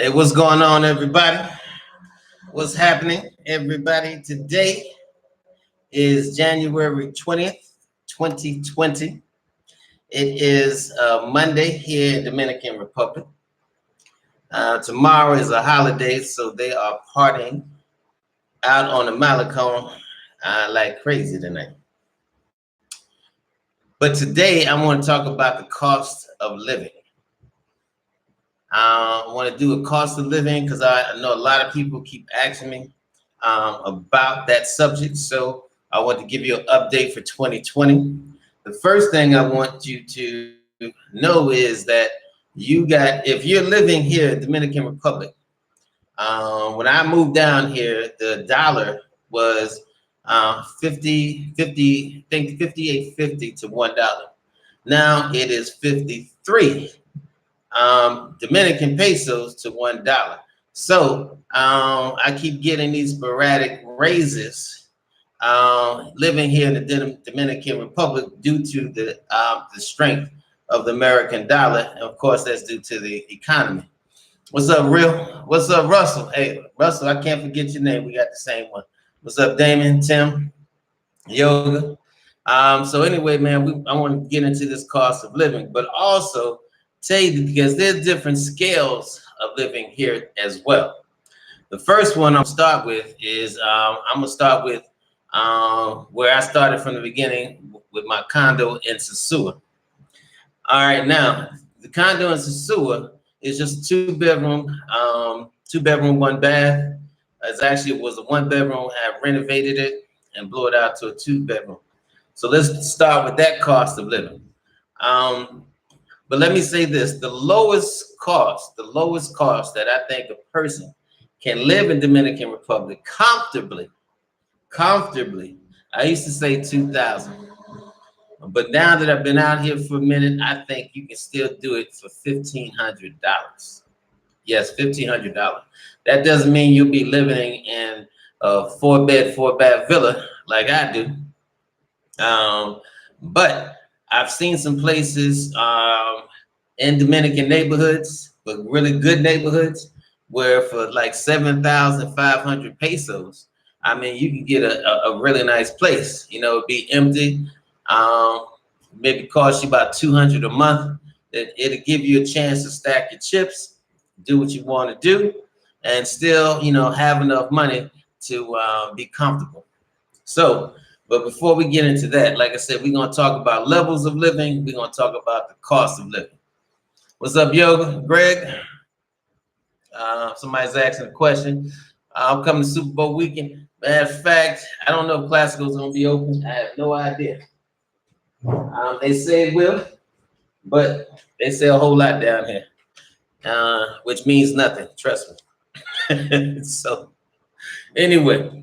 Hey, what's going on, everybody? What's happening, everybody? Today is January 20th, 2020. It is Monday here in Dominican Republic. Tomorrow is a holiday, so they are partying out on the Malecon like crazy tonight. But today, I want to talk about the cost of living. I want to do a cost of living because I know a lot of people keep asking me about that subject. So I want to give you an update for 2020. The first thing I want you to know is that if you're living here in Dominican Republic, when I moved down here, the dollar was 58.50 to $1. Now it is 53 Dominican pesos to $1. So I keep getting these sporadic raises living here in the Dominican Republic due to the strength of the American dollar. And of course, that's due to the economy. What's up, Real? What's up, Russell? Hey, Russell, I can't forget your name. We got the same one. What's up, Damon, Tim, Yoga? So anyway, man, I want to get into this cost of living, but also tell you because there's different scales of living here as well. The first one I'm gonna start with is I'm gonna start with where I started from the beginning with my condo in Sosua. All right, now the condo in Sosua is just two bedroom, one bath. It was a one bedroom. I renovated it and blew it out to a two bedroom. So let's start with that cost of living. But let me say this, the lowest cost that I think a person can live in Dominican Republic comfortably, I used to say 2,000. But now that I've been out here for a minute, I think you can still do it for $1,500. Yes, $1,500. That doesn't mean you'll be living in a four bath villa like I do. But I've seen some places in Dominican neighborhoods, but really good neighborhoods, where for like 7,500 pesos, I mean, you can get a really nice place. You know, be empty, maybe cost you about 200 a month. It'll give you a chance to stack your chips, do what you want to do, and still, have enough money to be comfortable. So, but before we get into that, like I said, we're going to talk about levels of living. We're going to talk about the cost of living. What's up, Yoga? Greg? Somebody's asking a question. I'm coming to Super Bowl weekend. Matter of fact, I don't know if Classical's going to be open. I have no idea. They say it will, but they say a whole lot down here, which means nothing. Trust me. So anyway,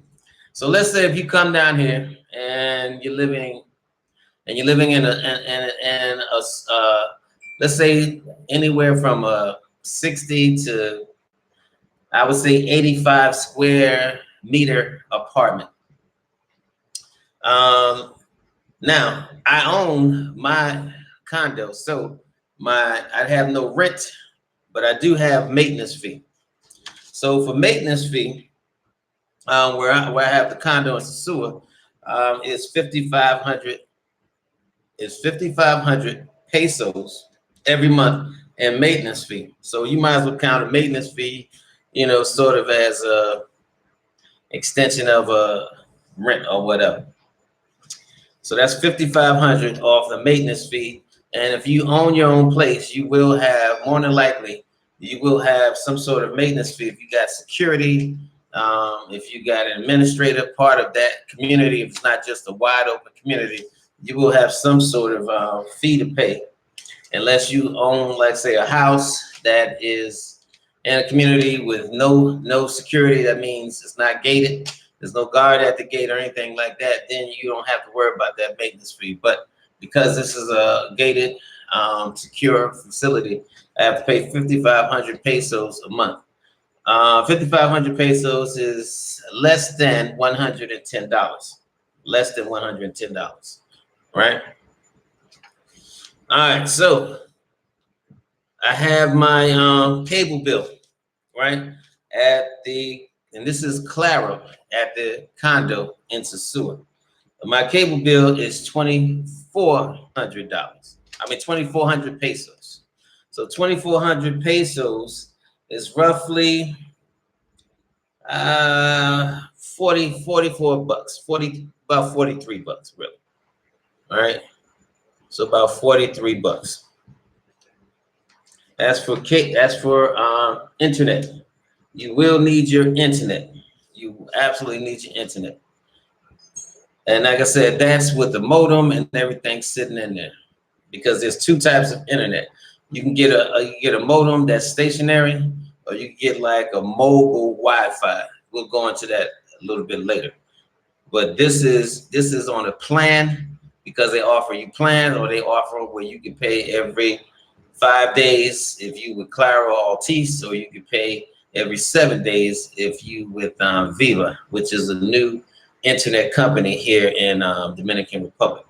so let's say if you come down here and you're living in a let's say anywhere from a 60 to, I would say, 85 square meter apartment. Now I own my condo, so I have no rent, but I do have maintenance fee. So for maintenance fee, where I have the condo in Sosua, is 5,500. It's 5,500 pesos every month and maintenance fee. So you might as well count a maintenance fee, sort of as a extension of a rent or whatever. So that's 5,500 off the maintenance fee. And if you own your own place, you will have, more than likely, you will have some sort of maintenance fee. If you got security, if you got an administrative part of that community, if it's not just a wide open community, you will have some sort of fee to pay, unless you own, like, say, a house that is in a community with no security. That means it's not gated. There's no guard at the gate or anything like that. Then you don't have to worry about that maintenance fee. But because this is a gated, secure facility, I have to pay 5,500 pesos a month. 5,500 pesos is less than $110. Less than $110. Right? All right, so I have my cable bill. right? And this is Clara at the condo in Sosua. My cable bill is $2,400. I mean, 2,400 pesos. So 2,400 pesos is roughly 44 bucks, about 43 bucks, really. All right. So about 43 bucks. As for internet, you will need your internet. You absolutely need your internet. And like I said, that's with the modem and everything sitting in there, because there's two types of internet. You can get a modem that's stationary, or you can get like a mobile Wi-Fi. We'll go into that a little bit later. But this is on a plan, because they offer you plans, or they offer where you can pay every 5 days if you with Claro or Altice, or you can pay every 7 days if you with Viva, which is a new internet company here in Dominican Republic.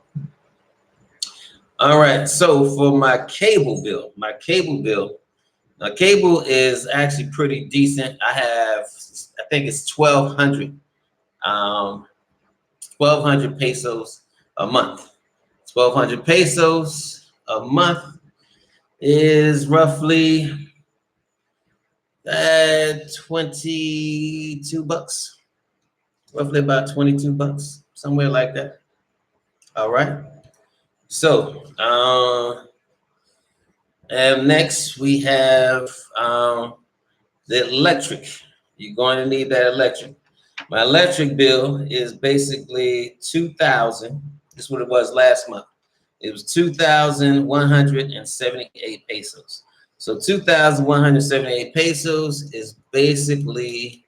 All right, so for my cable bill, cable is actually pretty decent. I think it's 1,200 pesos a month. 1,200 pesos a month is roughly 22 bucks. Roughly about 22 bucks, somewhere like that. All right. So, and next we have the electric. You're going to need that electric. My electric bill is basically 2,000. This is what it was last month. It was 2,178 pesos. So 2,178 pesos is basically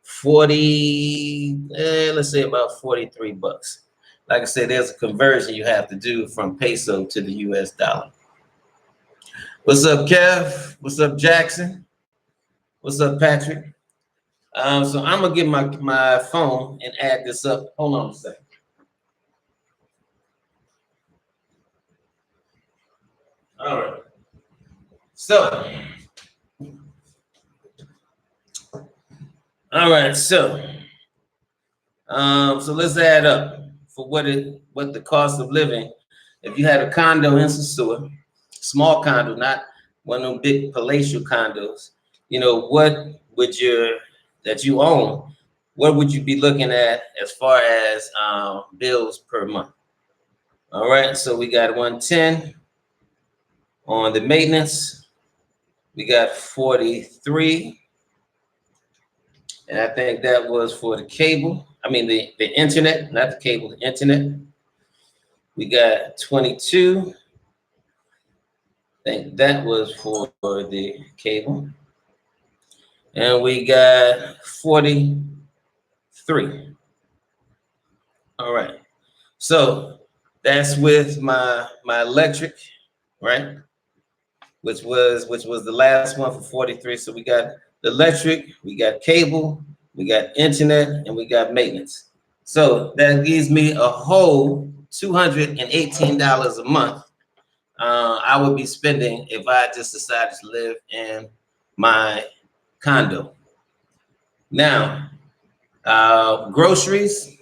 40, let's say about 43 bucks. Like I said, there's a conversion you have to do from peso to the US dollar. What's up, Kev? What's up, Jackson? What's up, Patrick? So I'm gonna get my phone and add this up. Hold on a second. All right. So, all right. So let's add up for what the cost of living. If you had a condo in Sosua, small condo, not one of them big palatial condos, what would that you own, what would you be looking at as far as bills per month? All right, so we got 110 on the maintenance. We got 43, and I think that was for the cable. I mean the internet, not the cable, the internet. We got 22. I think that was for the cable. And we got 43. All right. So that's with my electric, right? Which was the last one for 43. So we got the electric, we got cable, we got internet, and we got maintenance. So that gives me a whole $218 a month. I would be spending if I just decided to live in my condo. Now, groceries.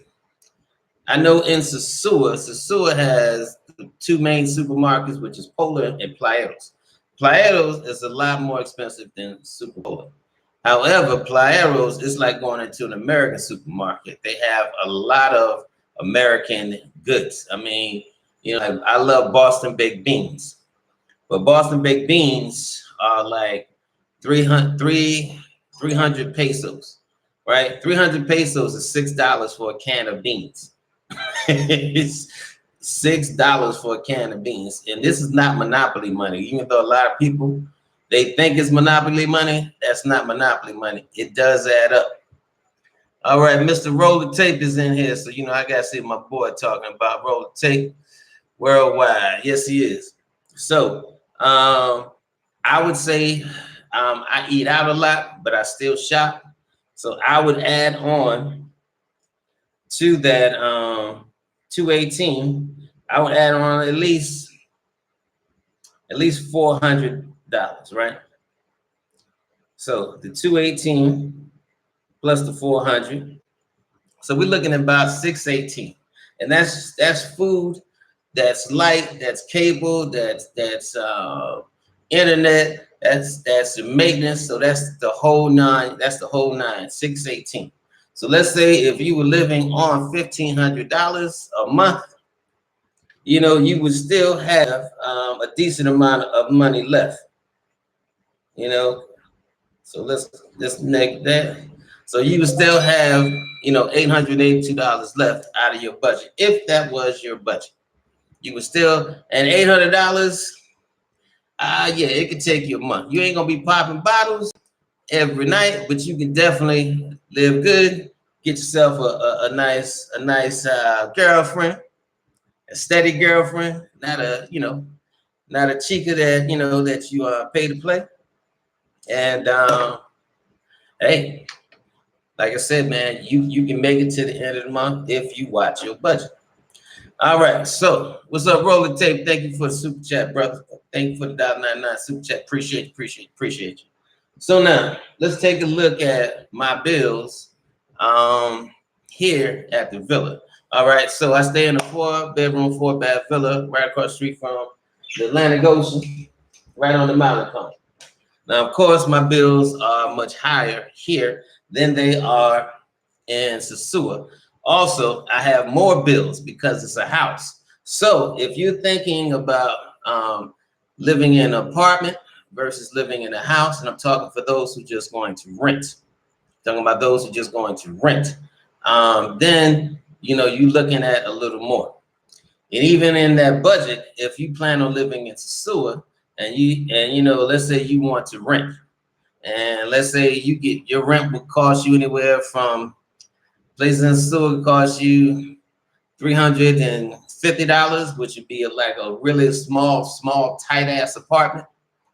I know in Sosua has the two main supermarkets, which is Polar and Playeros. Playeros is a lot more expensive than Super Polar. However, Playeros is like going into an American supermarket. They have a lot of American goods. I mean, I love Boston baked beans, but Boston baked beans are like 300 pesos, right? 300 pesos is $6 for a can of beans. It's $6 for a can of beans, and this is not monopoly money. Even though a lot of people they think it's monopoly money, that's not monopoly money. It does add up. All right, Mr. Roller Tape is in here, so I gotta see my boy talking about Roller Tape worldwide. Yes, he is. So I would say I eat out a lot, but I still shop. So I would add on to that 218. I would add on at least $400, right? So the 218 plus the 400. So we're looking at about 618. And that's food, that's light, that's cable, that's internet, that's the maintenance. So that's the whole nine. That's the whole nine. 618. So let's say if you were living on $1,500 a month, you would still have a decent amount of money left. So let's make that. So you would still have $882 left out of your budget if that was your budget. You would still, and $800. Yeah, it could take you a month. You ain't gonna be popping bottles every night, but you can definitely live good. Get yourself a nice girlfriend, a steady girlfriend, not a chica that you pay to play. And hey, like I said, man, you can make it to the end of the month if you watch your budget. All right, so what's up, Roller Tape? Thank you for the super chat, brother. Thank you for the $1.99 super chat. Appreciate you. So now let's take a look at my bills here at the villa. All right, so I stay in a 4-bedroom, 4-bath villa right across the street from the Atlantic Ocean, right on the mountain cone. Now, of course, my bills are much higher here than they are in Sosua. Also, I have more bills because it's a house. So if you're thinking about living in an apartment versus living in a house, and I'm talking for those who are just going to rent, talking about those who are just going to rent, then you're looking at a little more. And even in that budget, if you plan on living in Sosua, and let's say you want to rent, and let's say your rent will cost you anywhere from places in Sosua cost you $350, which would be like a really small, tight ass apartment.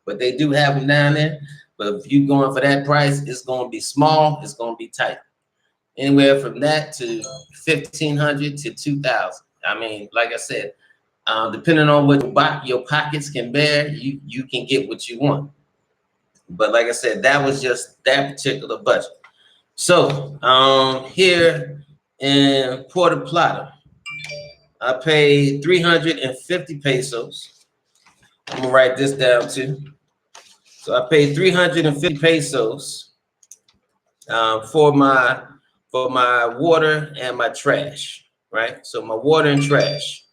But they do have them down there. But if you're going for that price, it's going to be small. It's going to be tight. Anywhere from that to $1,500 to $2,000. I mean, like I said, depending on what your pockets can bear, you can get what you want. But like I said, that was just that particular budget. So here in Puerto Plata, I paid 350 pesos. I'm gonna write this down too. So I paid 350 pesos for my water and my trash, right? So my water and trash.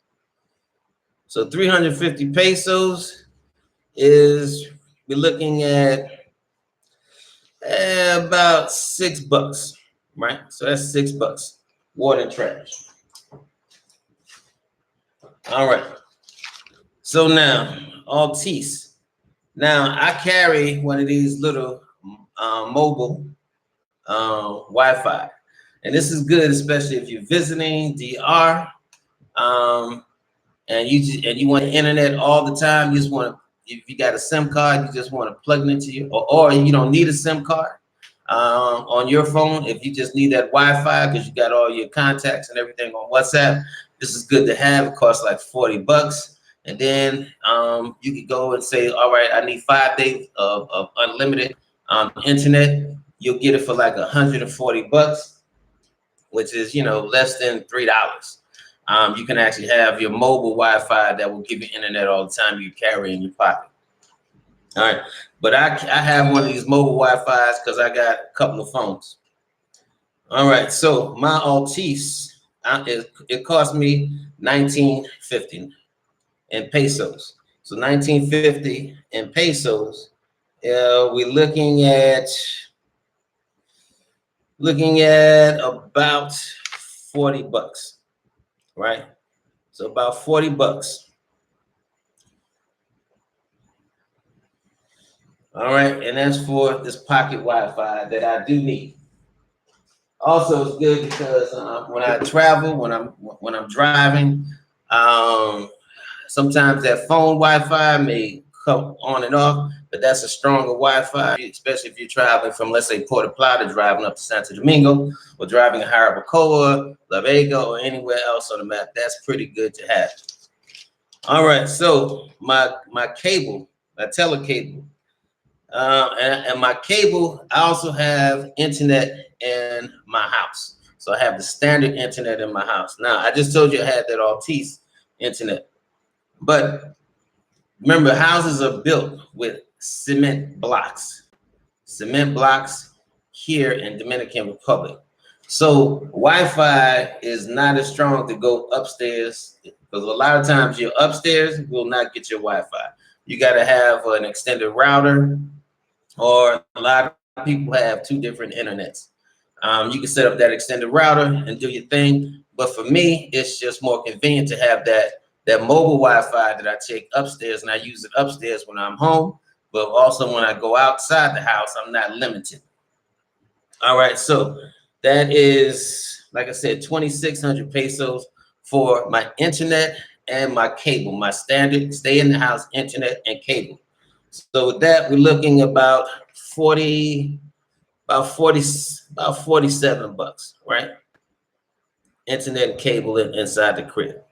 So 350 pesos is, we're looking at about $6, right? So that's $6, water and trash. All right. So now, Altice. Now I carry one of these little mobile Wi-Fi, and this is good, especially if you're visiting DR, and you want internet all the time. You just want to, if you got a SIM card, you just want to plug it into you, or you don't need a SIM card on your phone. If you just need that Wi-Fi because you got all your contacts and everything on WhatsApp, this is good to have. It costs like $40. And then you could go and say, all right, I need 5 days of unlimited internet. You'll get it for like $140, which is less than $3. You can actually have your mobile Wi-Fi that will give you internet all the time you carry in your pocket. All right, but I have one of these mobile Wi-Fi's because I got a couple of phones. All right, so my Altice, it cost me $19.50 in pesos. So $19.50 in pesos, we're looking at about $40, right? So about $40. All right, and that's for this pocket Wi-Fi that I do need. Also, it's good because when I travel, when I'm driving, sometimes that phone Wi-Fi may come on and off, but that's a stronger Wi-Fi, especially if you're traveling from, let's say, Puerto Plata, driving up to Santo Domingo, or driving in Jarabacoa, La Vega, or anywhere else on the map. That's pretty good to have. All right, so my cable, my telecable, And my cable, I also have internet in my house. So I have the standard internet in my house. Now, I just told you I had that Altice internet. But remember, houses are built with cement blocks. Cement blocks here in Dominican Republic. So Wi-Fi is not as strong to go upstairs because a lot of times your upstairs will not get your Wi-Fi. You got to have an extended router, or a lot of people have two different internets. You can set up that extended router and do your thing. But for me, it's just more convenient to have that mobile Wi-Fi that I take upstairs, and I use it upstairs when I'm home, but also when I go outside the house, I'm not limited. All right, so that is, like I said, 2,600 pesos for my internet and my cable, my standard stay in the house internet and cable. So with that, we're looking about 40, about 40, about 47 bucks, right? Internet and cable inside the crib.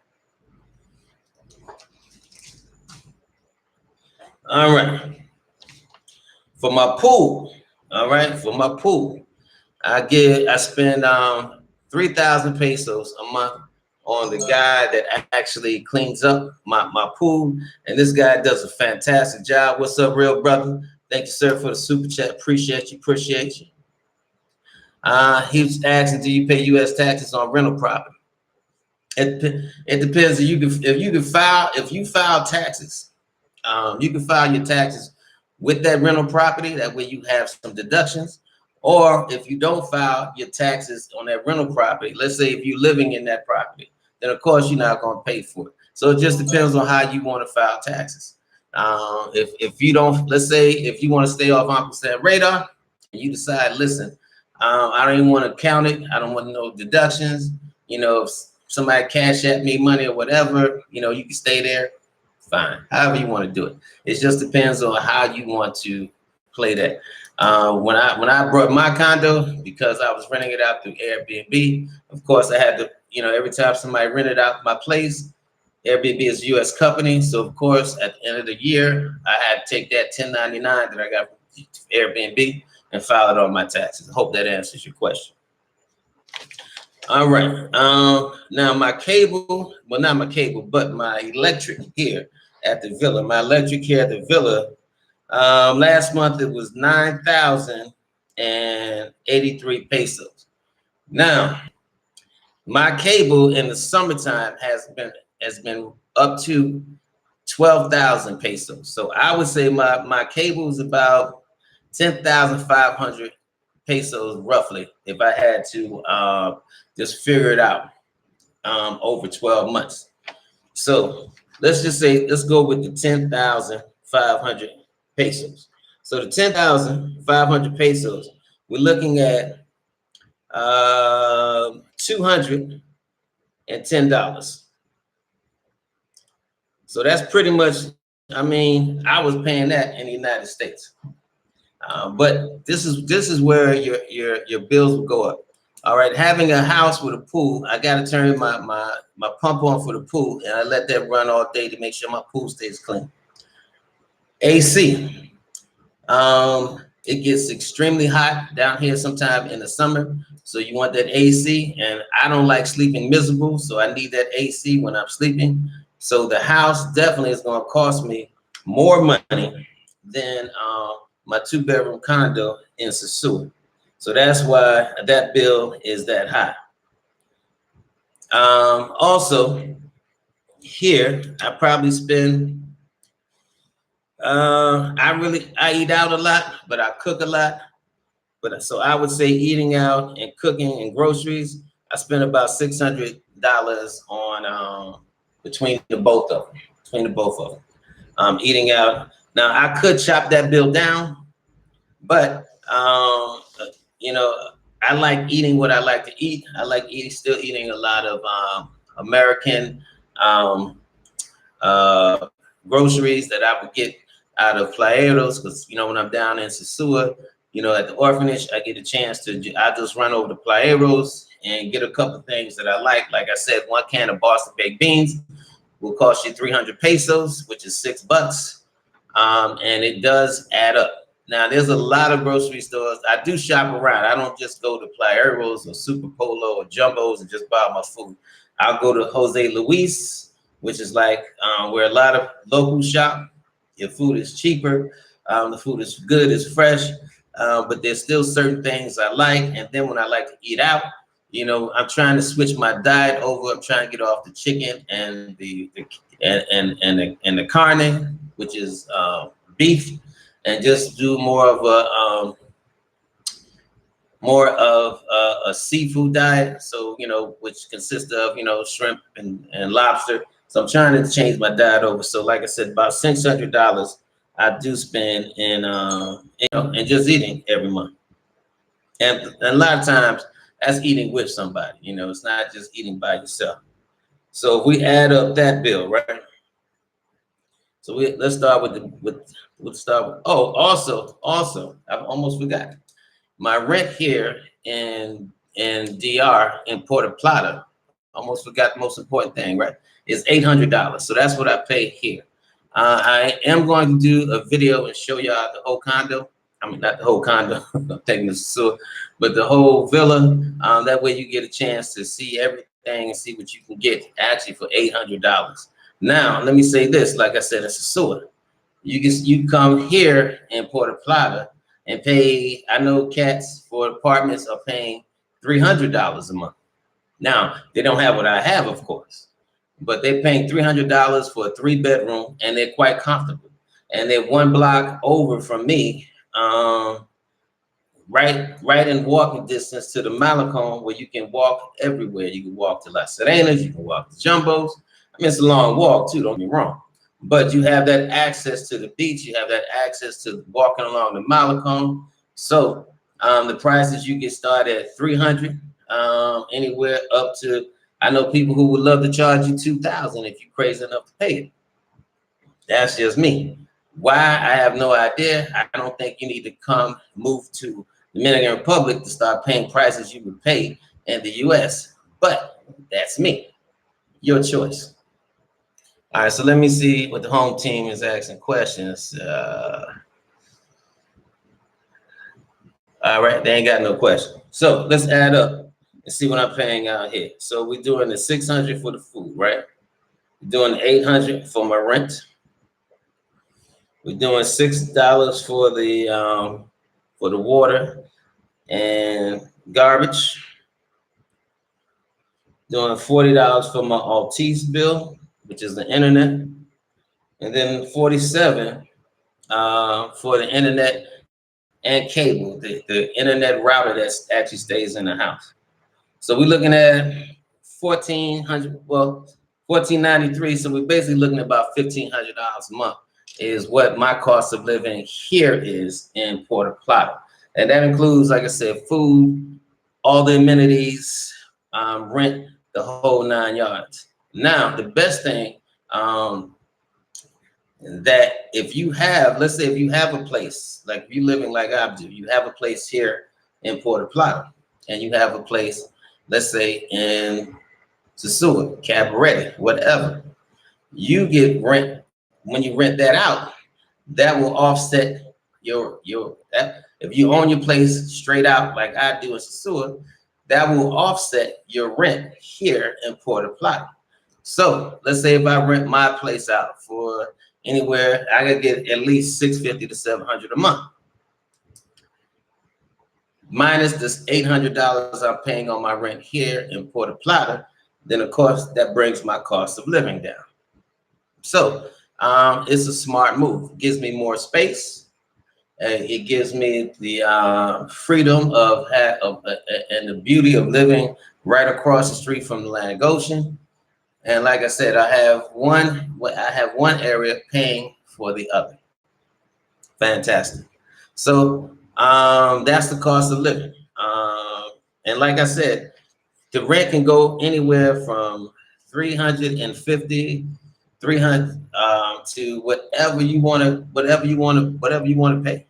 All right. For my pool, all right, for my pool, I spend 3,000 pesos a month on the guy that actually cleans up my pool. And this guy does a fantastic job. What's up, real brother? Thank you, sir, for the super chat. Appreciate you, appreciate you. He was asking, do you pay U.S. taxes on rental property? It depends. If you file taxes, you can file your taxes with that rental property. That way you have some deductions. Or if you don't file your taxes on that rental property, let's say if you're living in that property, then of course you're not going to pay for it. So it just depends on how you want to file taxes. If you don't, let's say if you want to stay off Uncle Sam radar, and you decide, listen, I don't even want to count it. I don't want no deductions. You know, if somebody cash at me money or whatever, you know, you can stay there. Fine, however you want to do it. It just depends on how you want to play that. When I brought my condo, because I was renting it out through Airbnb, of course I had to, you know, every time somebody rented out my place, Airbnb is a U.S. company, so of course at the end of the year I had to take that 1099 that I got from Airbnb and file it on my taxes. I hope that answers your question. All right. Now my cable, well, not my cable, but my electric here at the villa. My electric here at the villa. Last month it was 9,083 pesos. Now, my cable in the summertime has been up to 12,000 pesos. So I would say my cable is about 10,500 pesos roughly, if I had to just figure it out over 12 months. So let's just say, let's go with the 10,500 pesos. So the 10,500 pesos, we're looking at $210. So that's pretty much, I mean, I was paying that in the United States. But this is where your bills will go up. All right, having a house with a pool, I got to turn my pump on for the pool, and I let that run all day to make sure my pool stays clean. AC, it gets extremely hot down here sometime in the summer, so you want that AC, and I don't like sleeping miserable, so I need that AC when I'm sleeping. So the house definitely is going to cost me more money than my 2-bedroom condo in Sosua. So that's why that bill is that high. Also, here, I probably spend, I eat out a lot, but I cook a lot. But so I would say eating out and cooking and groceries, I spend about $600 on between the both of them. Eating out. Now I could chop that bill down, but you know, I like eating what I like to eat. I like still eating a lot of American groceries that I would get out of Playeros, because you know, when I'm down in Sosua, you know, at the orphanage, I get a chance to, I just run over to Playeros and get a couple of things that I like. Like I said, 1 can of Boston baked beans will cost you 300 pesos, which is $6. And it does add up. Now, there's a lot of grocery stores. I do shop around. I don't just go to Playeros or Super Polo or Jumbos and just buy my food. I'll go to Jose Luis, which is like where a lot of locals shop. Your food is cheaper. The food is good, it's fresh, but there's still certain things I like. And then when I like to eat out, you know, I'm trying to switch my diet over. I'm trying to get off the chicken and the carne, which is beef, and just do more of a seafood diet. So, you know, which consists of, you know, shrimp and lobster. So I'm trying to change my diet over. So like I said, about $600 I do spend in, you know, and just eating every month. And a lot of times that's eating with somebody, you know, it's not just eating by yourself. So if we add up that bill, right? So let's start oh, also, I almost forgot. My rent here in DR in Puerto Plata, almost forgot the most important thing, right? Is $800. So that's what I pay here. I am going to do a video and show y'all the whole condo. I mean, not the whole condo, I'm taking this so, but the whole villa. That way you get a chance to see everything and see what you can get actually for $800. Now, let me say this, like I said, it's a sewer. You come here in Puerto Plata and pay, I know cats for apartments are paying $300 a month. Now, they don't have what I have, of course, but they're paying $300 for a 3-bedroom, and they're quite comfortable. And they're 1 block over from me, right in walking distance to the Malecon, where you can walk everywhere. You can walk to Las Serenas, you can walk to Jumbos. I mean, it's a long walk too, don't get me wrong. But you have that access to the beach. You have that access to walking along the Malecon. So the prices you get started at $300, anywhere up to, I know people who would love to charge you $2,000 if you're crazy enough to pay it. That's just me. Why? I have no idea. I don't think you need to move to the Dominican Republic to start paying prices you would pay in the US. But that's me. Your choice. All right, so let me see what the home team is asking questions. All right, they ain't got no question. So let's add up and see what I'm paying out here. So we're doing the $600 for the food, right? We're doing $800 for my rent. We're doing $6 for the water and garbage. Doing $40 for my Altice bill, which is the internet, and then $47 for the internet and cable, the internet router that actually stays in the house. So we're looking at $1,400, well, $1,493. So we're basically looking at about $1,500 a month is what my cost of living here is in Puerto Plata. And that includes, like I said, food, all the amenities, rent, the whole 9 yards. Now, the best thing that if you have, let's say if you have a place, like if you're living like I do, you have a place here in Puerto Plata, and you have a place, let's say in Sosua, Cabarete, whatever, you get rent. When you rent that out, that will offset your if you own your place straight out like I do in Sosua, that will offset your rent here in Puerto Plata. So let's say if I rent my place out for anywhere, I could get at least $650 to $700 a month. Minus this $800 I'm paying on my rent here in Puerto Plata, then of course that brings my cost of living down. So it's a smart move. It gives me more space. It gives me the freedom and the beauty of living right across the street from the Atlantic Ocean. And like I said, I have one area paying for the other. Fantastic. So that's the cost of living. And like I said, the rent can go anywhere from $350, $300 to whatever you want to pay.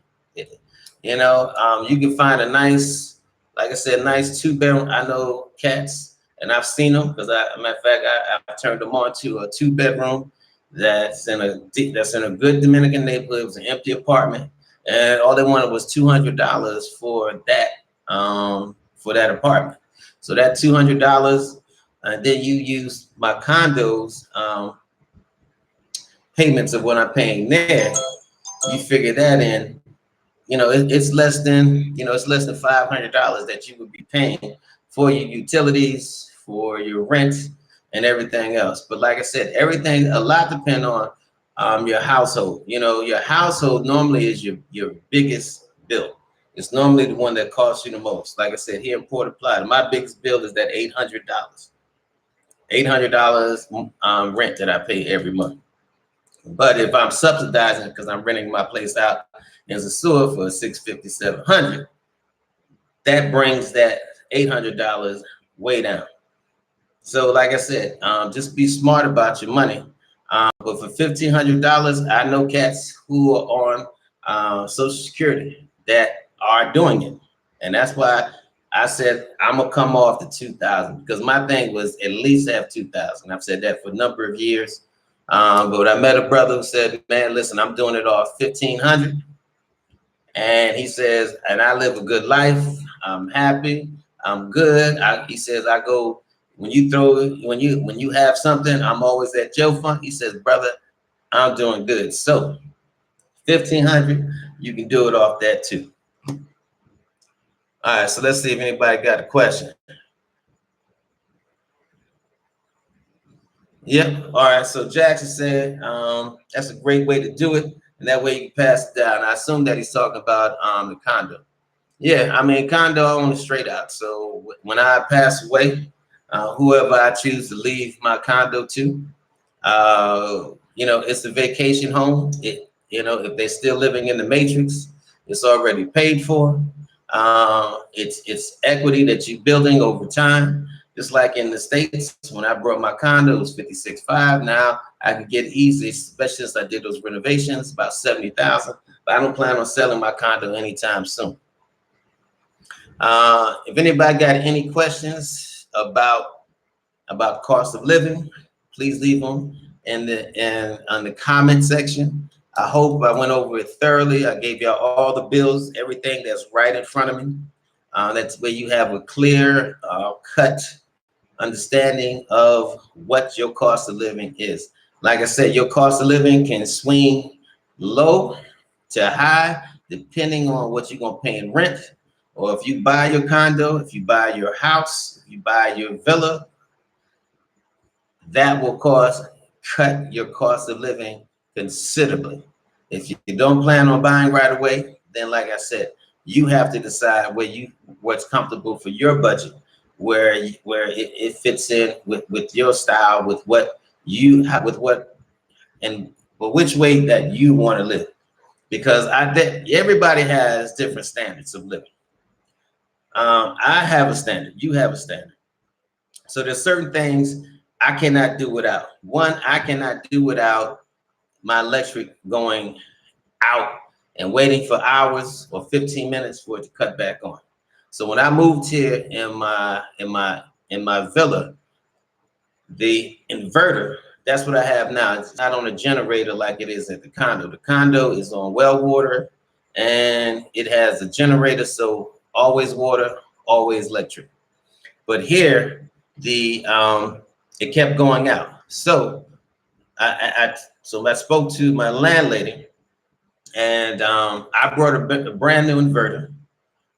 You know, you can find a nice, like I said, nice 2-bedroom. I know cats, and I've seen them because matter of fact, I turned them on to a 2-bedroom that's in a good Dominican neighborhood. It was an empty apartment. and all they wanted was $200 for that apartment. So that $200, and then you use my condo's payments of what I'm paying there. You figure that in, it's less than, it's less than $500 that you would be paying for your utilities, for your rent, and everything else. But like I said, a lot depends on your household. Your household normally is your biggest bill. It's normally the one that costs you the most. Like I said, here in Port Plata, my biggest bill is that $800. $800 rent that I pay every month. But if I'm subsidizing because I'm renting my place out in the sewer for $650, $700, that brings that $800 way down. So like I said, just be smart about your money. But for $1,500, I know cats who are on Social Security that are doing it. And that's why I said I'm gonna come off the 2,000, because my thing was at least have 2,000. I've said that for a number of years. But I met a brother who said, man, listen, I'm doing it off 1,500. And he says, and I live a good life. I'm happy. I'm good. He says, I go, when you have something, I'm always at Joe Funk. He says, brother, I'm doing good. So 1,500, you can do it off that too. All right, so let's see if anybody got a question. Yep. All right. So Jackson said that's a great way to do it, and that way you can pass it down. I assume that he's talking about the condo. Yeah, I mean, condo I own it straight out. So when I pass away, whoever I choose to leave my condo to, it's a vacation home. If they're still living in the matrix, it's already paid for. It's equity that you're building over time. Just like in the States, when I brought my condo, it was 56.5. Now I can get easy, especially since I did those renovations, about 70,000. But I don't plan on selling my condo anytime soon. If anybody got any questions about cost of living, please leave them on the comment section. I hope I went over it thoroughly. I gave y'all all the bills, everything that's right in front of me. That's where you have a clear cut understanding of what your cost of living is. Like I said, your cost of living can swing low to high depending on what you're gonna pay in rent, or if you buy your condo, if you buy your house, if you buy your villa, that will cut your cost of living considerably. If you don't plan on buying right away, then like I said, you have to decide what's comfortable for your budget, where it fits in with your style, with what you have, which way that you want to live. Because everybody has different standards of living. I have a standard, you have a standard. So there's certain things I cannot do without. One, I cannot do without my electric going out and waiting for hours or 15 minutes for it to cut back on. So when I moved here in my villa, the inverter, that's what I have now. It's not on a generator like it is at the condo. The condo is on well water, and it has a generator, so always water, always electric. But here, it kept going out. So I spoke to my landlady, and I brought a brand new inverter,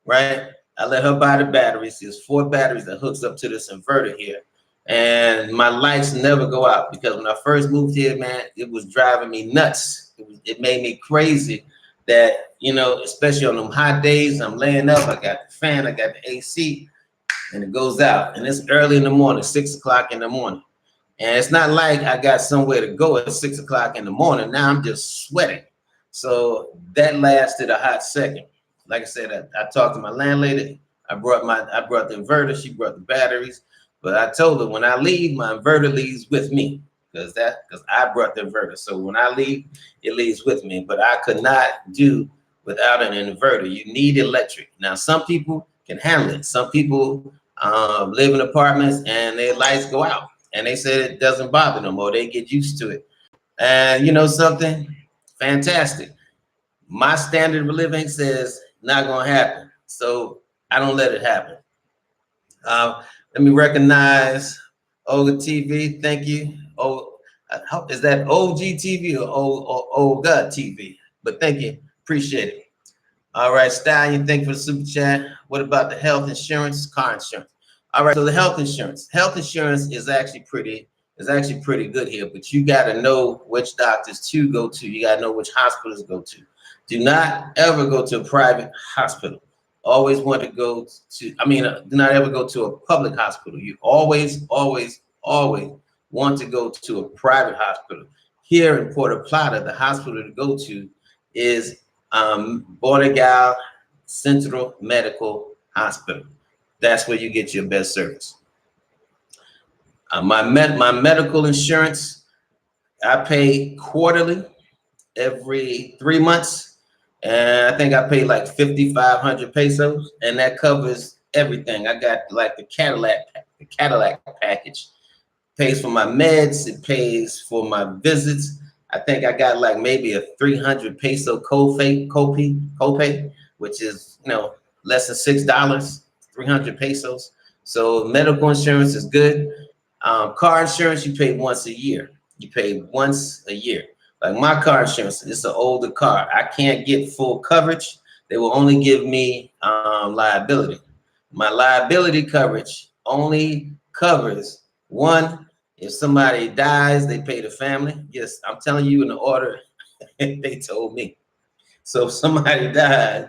right? I let her buy the batteries. There's 4 batteries that hooks up to this inverter here. And my lights never go out, because when I first moved here, man, it was driving me nuts. It made me crazy that, especially on them hot days, I'm laying up, I got the fan, I got the AC, and it goes out. And it's early in the morning, 6 o'clock in the morning. And it's not like I got somewhere to go at 6 o'clock in the morning. Now I'm just sweating. So that lasted a hot second. Like I said, I talked to my landlady. I brought the inverter. She brought the batteries. But I told her, when I leave, my inverter leaves with me, because I brought the inverter. So when I leave, it leaves with me. But I could not do without an inverter. You need electric. Now, some people can handle it. Some people live in apartments and their lights go out, and they said it doesn't bother them, or they get used to it. And you know something? Fantastic. my standard of living says not gonna happen. So I don't let it happen. Let me recognize Olga TV. Thank you. Oh, is that OG TV or Olga TV? But thank you. Appreciate it. All right, Stallion, thank you for the super chat. What about the health insurance, car insurance? All right, so the health insurance. Health insurance is actually pretty good here, but you got to know which doctors to go to. You got to know which hospitals to go to. Do not ever go to a private hospital. Always want to go to, do not ever go to a public hospital. You always want to go to a private hospital. Here in Puerto Plata, the hospital to go to is Bordegal Central Medical Hospital. That's where you get your best service. My medical insurance, I pay quarterly every 3 months. And I think I pay like 5,500 pesos, and that covers everything. I got like the Cadillac package. Pays for my meds, it pays for my visits. I think I got like maybe a 300 peso copay, which is, less than $6, 300 pesos. So medical insurance is good. Car insurance, you pay once a year. Like my car insurance, it's an older car. I can't get full coverage. They will only give me liability. My liability coverage only covers one, if somebody dies, they pay the family. Yes, I'm telling you in the order they told me. So if somebody dies,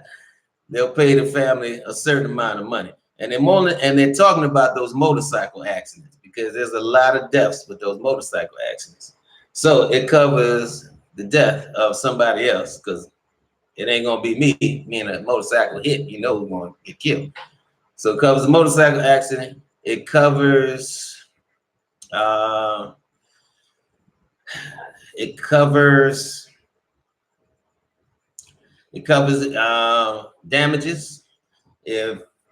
they'll pay the family a certain amount of money. And they're talking about those motorcycle accidents because there's a lot of deaths with those motorcycle accidents. So it covers the death of somebody else because it ain't gonna be me in a motorcycle hit. Who's gonna get killed. So it covers the motorcycle accident. It covers damages.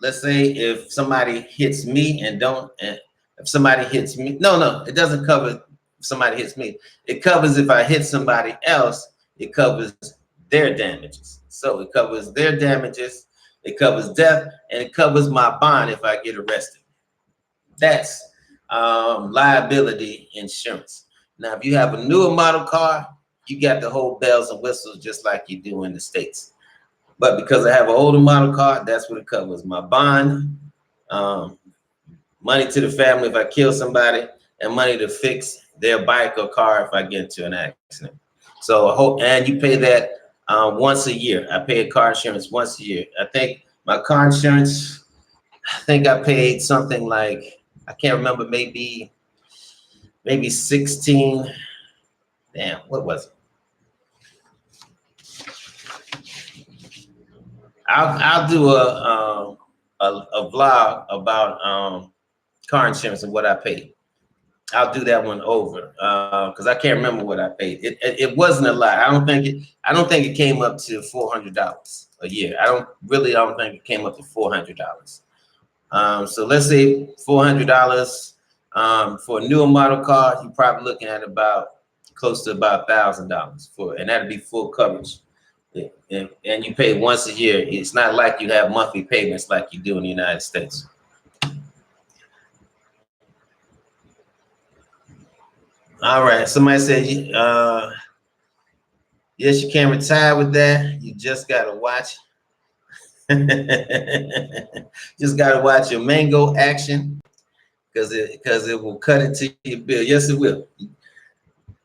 Let's say if somebody hits me if somebody hits me, no, it doesn't cover if somebody hits me. It covers if I hit somebody else, it covers their damages. So it covers their damages, it covers death, and it covers my bond if I get arrested. That's liability insurance. Now, if you have a newer model car, you got the whole bells and whistles just like you do in the States. But because I have an older model car, that's what it covers. My bond, money to the family if I kill somebody, and money to fix their bike or car if I get into an accident. So and you pay that once a year. I pay a car insurance once a year. I think my car insurance, I paid something like, I can't remember, maybe 16. Damn, what was it? I'll do a vlog about car insurance and what I paid. I'll do that one over because I can't remember what I paid. It wasn't a lot. I don't think it came up to $400 a year. I don't think it came up to $400. So let's say $400 for a newer model car. You're probably looking at close to about $1,000 and that'd be full coverage. And you pay once a year. It's not like you have monthly payments like you do in the United States. All right. Somebody said, yes, you can retire with that. You just gotta watch. Just gotta watch your Mango action because it will cut into your bill. Yes, it will.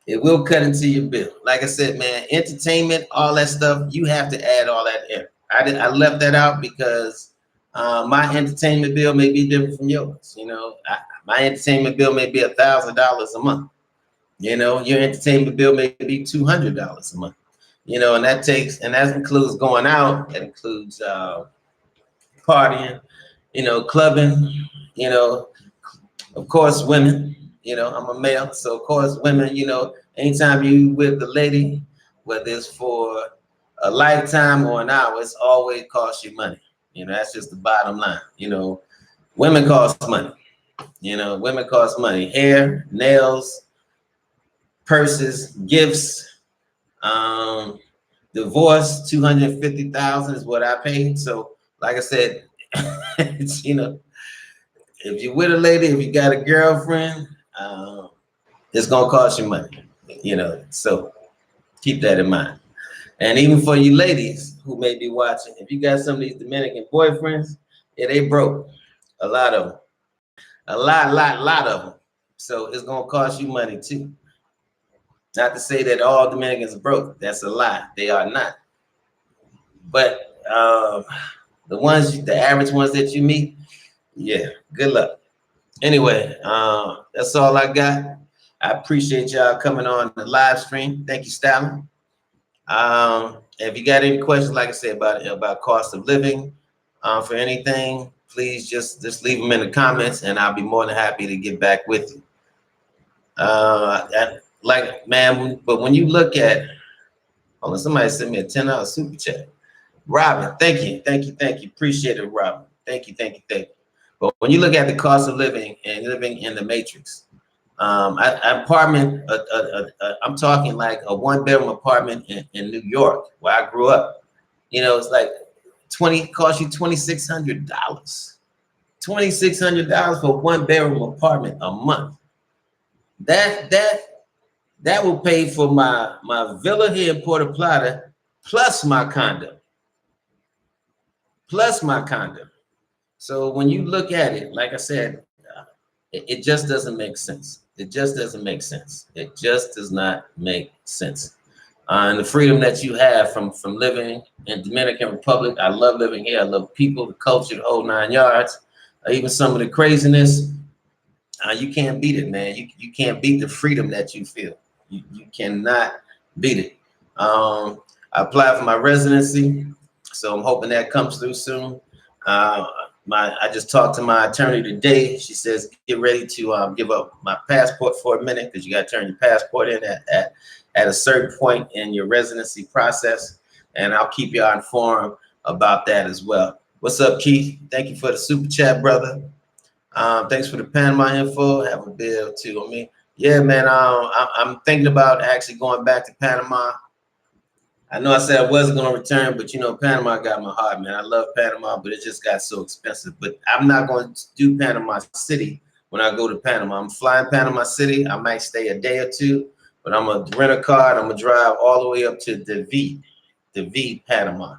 It will cut into your bill. Like I said, man, entertainment, all that stuff, you have to add all that in. I left that out because my entertainment bill may be different from yours. My entertainment bill may be $1,000 a month. Your entertainment bill may be $200 a month. And that includes going out. That includes partying, clubbing, of course, women. I'm a male, so of course, women, anytime you with the lady, whether it's for a lifetime or an hour, it's always costs you money. That's just the bottom line. Women cost money. Women cost money. Hair, nails, purses, gifts, Divorce, 250,000 is what I paid. So, like I said, you know, if you're with a lady, if you got a girlfriend, it's gonna cost you money. You know, so keep that in mind. And even for you ladies who may be watching, if you got some of these Dominican boyfriends, yeah, they broke. A lot of them. A lot of them. So it's gonna cost you money too. Not to say that all Dominicans are broke. That's a lie. They are not. But the average ones that you meet, yeah, good luck. Anyway, that's all I got. I appreciate y'all coming on the live stream. Thank you, Stalin. If you got any questions, like I said, about cost of living, for anything, please just leave them in the comments, and I'll be more than happy to get back with you. Man, but when you look at, hold on, somebody sent me a $10 super chat. Robin, thank you. Appreciate it, Robin. Thank you. But when you look at the cost of living and living in the matrix, I'm talking like a 1-bedroom apartment in New York where I grew up. You know, it's like cost you $2,600. $2,600 for a 1-bedroom apartment a month. That will pay for my villa here in Puerto Plata, plus my condo. So when you look at it, like I said, it just doesn't make sense. It just does not make sense. And the freedom that you have from living in Dominican Republic, I love living here. I love people, the culture, the whole 9 yards. Even some of the craziness, you can't beat it, man. You can't beat the freedom that you feel. You cannot beat it. I applied for my residency, so I'm hoping that comes through soon. I just talked to my attorney today. She says, get ready to give up my passport for a minute, because you got to turn your passport in at a certain point in your residency process. And I'll keep y'all informed about that as well. What's up, Keith? Thank you for the super chat, brother. Thanks for the Panama info. Have a bill too on me. Yeah, man. I'm thinking about actually going back to Panama. I know I said I wasn't going to return, but you know, Panama got my heart, man. I love Panama, but it just got so expensive. But I'm not going to do Panama City when I go to Panama. I'm flying Panama City. I might stay a day or two, but I'm going to rent a car and I'm going to drive all the way up to David, Panama.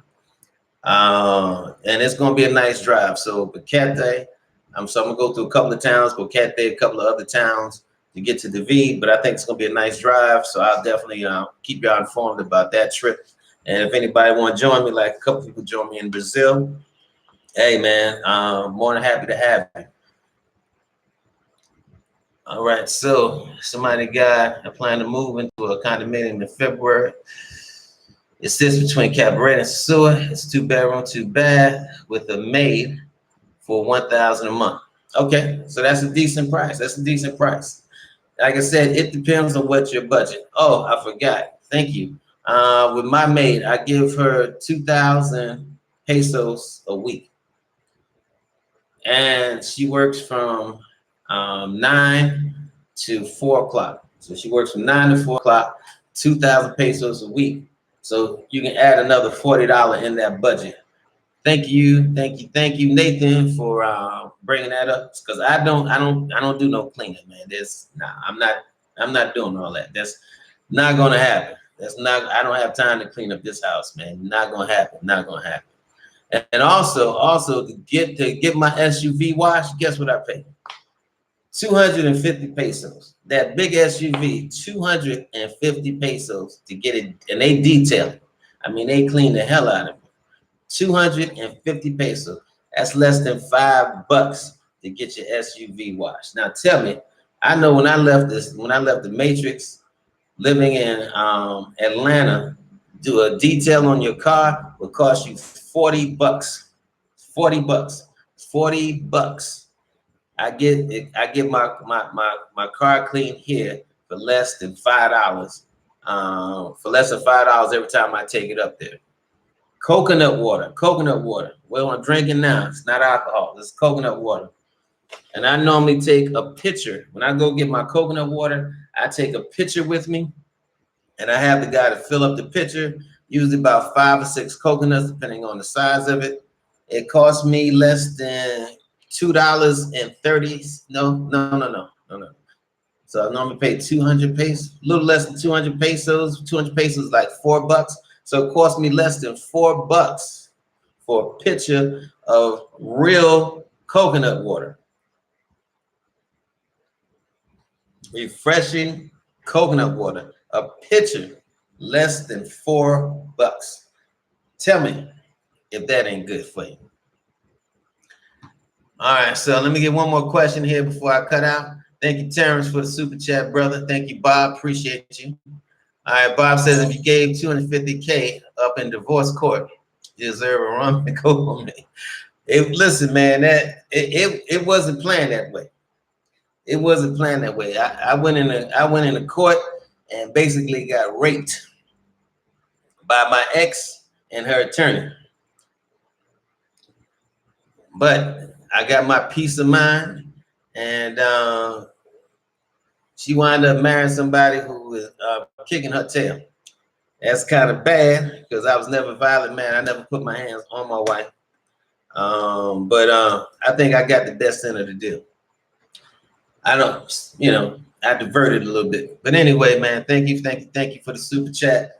And it's going to be a nice drive. So Boquete, I'm going to go through a couple of towns, Boquete, a couple of other towns to get to David, but I think it's going to be a nice drive. So I'll definitely keep y'all informed about that trip. And if anybody want to join me, like a couple people joined me in Brazil, hey, man, more than happy to have you. All right, so somebody got a plan to move into a condominium in February. It sits between Cabaret and Sewer. It's 2-bedroom, 2-bath with a maid for $1,000 a month. Okay, so that's a decent price. Like I said, it depends on what your budget. Oh, I forgot. Thank you. With my maid, I give her 2,000 pesos a week. And she works from 9 to 4 o'clock. So she works from 9 to 4 o'clock, 2,000 pesos a week. So you can add another $40 in that budget. Thank you, Nathan, for bringing that up. Because I don't do no cleaning, man. I'm not doing all that. That's not gonna happen. I don't have time to clean up this house, man. Not gonna happen. And also to get my SUV washed, guess what I paid? 250 pesos. That big SUV, 250 pesos to get it, and they detail it. I mean, they clean the hell out of it. 250 pesos. That's less than $5 to get your SUV washed. Now tell me, I know when I left the Matrix, living in Atlanta, do a detail on your car will cost you $40. $40. I get my car cleaned here for less than $5. For less than $5 every time I take it up there. Coconut water. Well, I'm drinking now. It's not alcohol. It's coconut water. And I normally take a picture. When I go get my coconut water, I take a picture with me. And I have the guy to fill up the pitcher. usually about 5 or 6 coconuts, depending on the size of it. It cost me less than $2.30. No. So I normally pay 200 pesos, a little less than 200 pesos. 200 pesos is like $4. So it cost me less than $4 for a pitcher of real coconut water. Refreshing coconut water, a pitcher, less than $4. Tell me if that ain't good for you. All right, so let me get one more question here before I cut out. Thank you, Terrence, for the super chat, brother. Thank you, Bob. Appreciate you. All right, Bob says if you gave $250K up in divorce court, you deserve a rum and go for me. Listen, man, it wasn't planned that way. It wasn't planned that way. I went into court and basically got raped by my ex and her attorney. But I got my peace of mind, and she wound up marrying somebody who was kicking her tail. That's kind of bad because I was never a violent man. I never put my hands on my wife. But I think I got the best end of the deal. I don't, I diverted a little bit. But anyway, man, thank you for the super chat.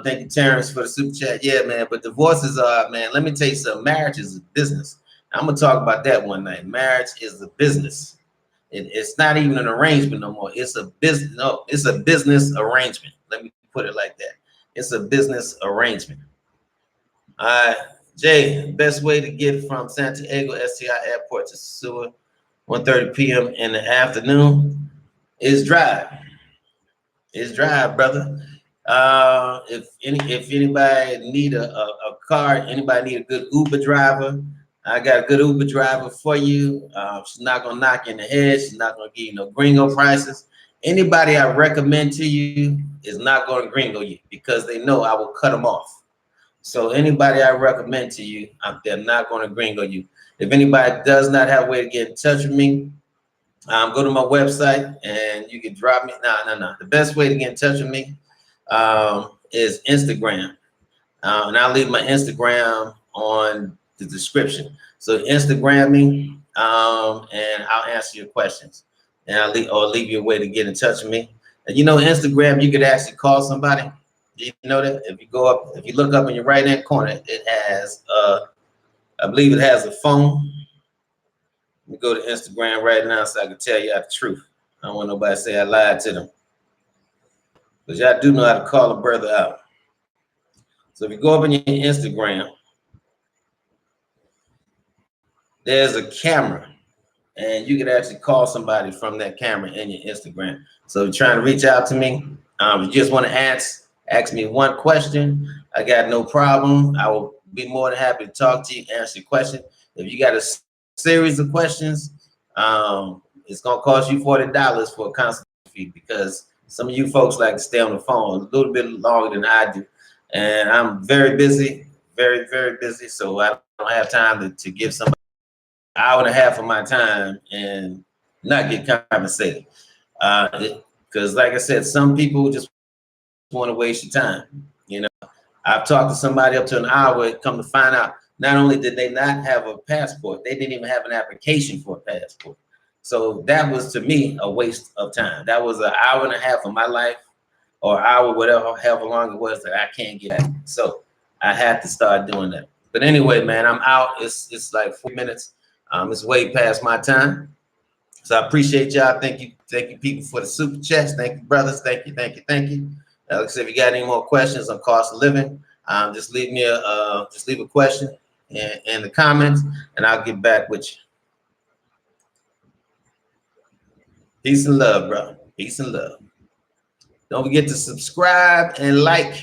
Thank you, Terrence, for the super chat. Yeah, man, but divorces are, man, let me tell you something. Marriage is a business. I'm going to talk about that one night. Marriage is a business. It's not even an arrangement no more. It's a business. No, it's a business arrangement. Let me put it like that. It's a business arrangement. All right, Jay, best way to get from Santiago STI Airport to Seward, 1:30 p.m. in the afternoon is drive. It's drive, brother. If anybody need a car, anybody need a good Uber driver, I got a good Uber driver for you. She's not gonna knock you in the head. She's not gonna give you no gringo prices. Anybody I recommend to you is not gonna gringo you because they know I will cut them off. So anybody I recommend to you, they're not gonna gringo you. If anybody does not have a way to get in touch with me, go to my website and you can drop me. No. The best way to get in touch with me is Instagram. And I'll leave my Instagram on the description. So Instagram me, and I'll answer your questions. And I'll leave you a way to get in touch with me. And Instagram, you could actually call somebody. You know that if you look up in your right hand corner, it has I believe it has a phone. Let me go to Instagram right now so I can tell you the truth. I don't want nobody to say I lied to them. But y'all do know how to call a brother out. So if you go up in your Instagram, there's a camera, and you can actually call somebody from that camera in your Instagram. So if you're trying to reach out to me, if you just want to ask me one question, I got no problem. I will be more than happy to talk to you, answer your question. If you got a series of questions, it's gonna cost you $40 for a consultation fee because some of you folks like to stay on the phone a little bit longer than I do, and I'm very busy, very, very busy. So I don't have time to give somebody an hour and a half of my time and not get compensated. Because like I said, some people just want to waste your time. I've talked to somebody up to an hour, come to find out, not only did they not have a passport, they didn't even have an application for a passport. So that was, to me, a waste of time. That was an hour and a half of my life, or hour, whatever, however long it was, that I can't get back. So I had to start doing that. But anyway, man, I'm out. It's like 4 minutes. It's way past my time. So I appreciate y'all. Thank you, people, for the super chats. Thank you, brothers. Thank you. Like I said, if you got any more questions on cost of living, just leave a question in the comments, and I'll get back with you. Peace and love, bro. Peace and love. Don't forget to subscribe and like.